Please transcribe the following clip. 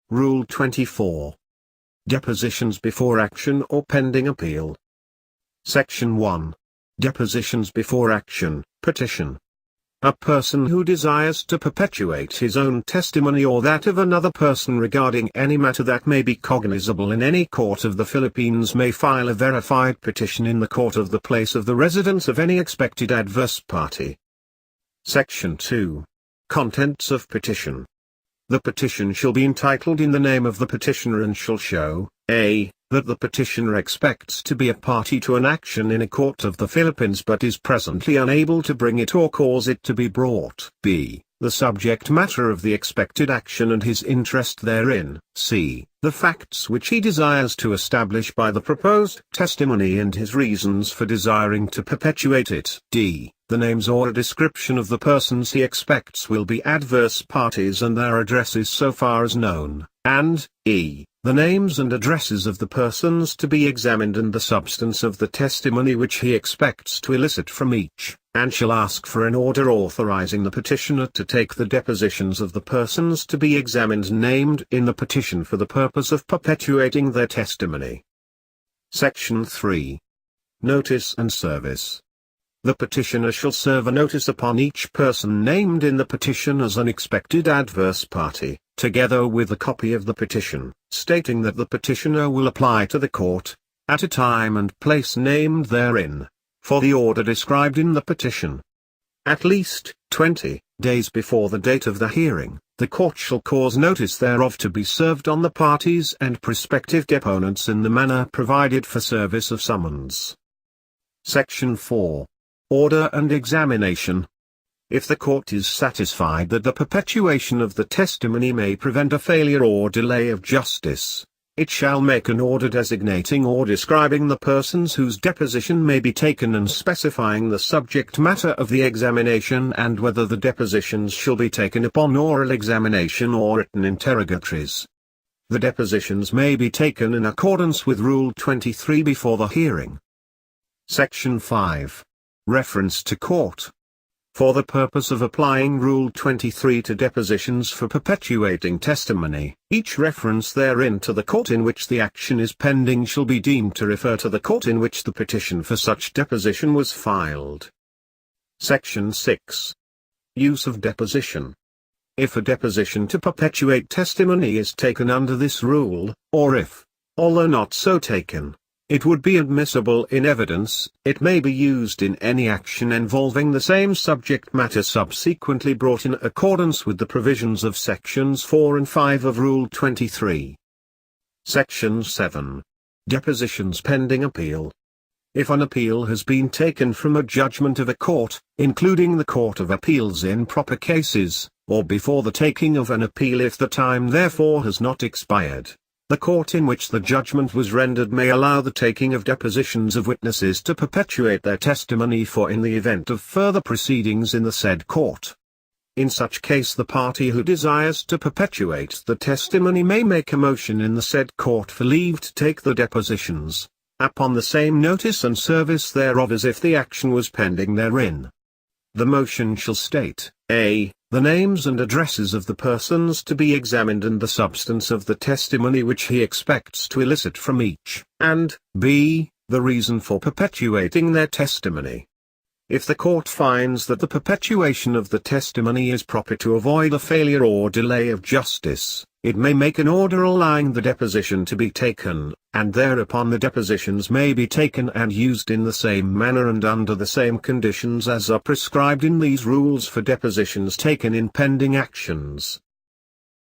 Rule 24. Depositions before action or pending appeal. Section 1. Depositions before action, petition. A person who desires to perpetuate his own testimony or that of another person regarding any matter that may be cognizable in any court of the Philippines may file a verified petition in the court of the place of the residence of any expected adverse party. Section 2. Contents of petition. The petition shall be entitled in the name of the petitioner and shall show, a. that the petitioner expects to be a party to an action in a court of the Philippines but is presently unable to bring it or cause it to be brought. B. The subject matter of the expected action and his interest therein. C. The facts which he desires to establish by the proposed testimony and his reasons for desiring to perpetuate it. D. The names or a description of the persons he expects will be adverse parties and their addresses so far as known. And, E. The names and addresses of the persons to be examined and the substance of the testimony which he expects to elicit from each, and shall ask for an order authorizing the petitioner to take the depositions of the persons to be examined named in the petition for the purpose of perpetuating their testimony. Section 3. Notice and service. The petitioner shall serve a notice upon each person named in the petition as an expected adverse party, together with a copy of the petition, stating that the petitioner will apply to the court, at a time and place named therein, for the order described in the petition. At least 20 days before the date of the hearing, the court shall cause notice thereof to be served on the parties and prospective deponents in the manner provided for service of summons. Section 4. Order and examination. If the court is satisfied that the perpetuation of the testimony may prevent a failure or delay of justice, it shall make an order designating or describing the persons whose deposition may be taken and specifying the subject matter of the examination and whether the depositions shall be taken upon oral examination or written interrogatories. The depositions may be taken in accordance with Rule 23 before the hearing. Section 5. Reference to court. For the purpose of applying Rule 23 to depositions for perpetuating testimony, each reference therein to the court in which the action is pending shall be deemed to refer to the court in which the petition for such deposition was filed. Section 6. Use of deposition. If a deposition to perpetuate testimony is taken under this rule, or if, although not so taken, it would be admissible in evidence, it may be used in any action involving the same subject matter subsequently brought in accordance with the provisions of Sections 4 and 5 of Rule 23. Section 7. Depositions pending appeal. If an appeal has been taken from a judgment of a court, including the Court of Appeals in proper cases, or before the taking of an appeal if the time therefore has not expired, the court in which the judgment was rendered may allow the taking of depositions of witnesses to perpetuate their testimony for in the event of further proceedings in the said court. In such case the party who desires to perpetuate the testimony may make a motion in the said court for leave to take the depositions, upon the same notice and service thereof as if the action was pending therein. The motion shall state, a. the names and addresses of the persons to be examined and the substance of the testimony which he expects to elicit from each, and, b. the reason for perpetuating their testimony. If the court finds that the perpetuation of the testimony is proper to avoid a failure or delay of justice, it may make an order allowing the deposition to be taken, and thereupon the depositions may be taken and used in the same manner and under the same conditions as are prescribed in these rules for depositions taken in pending actions.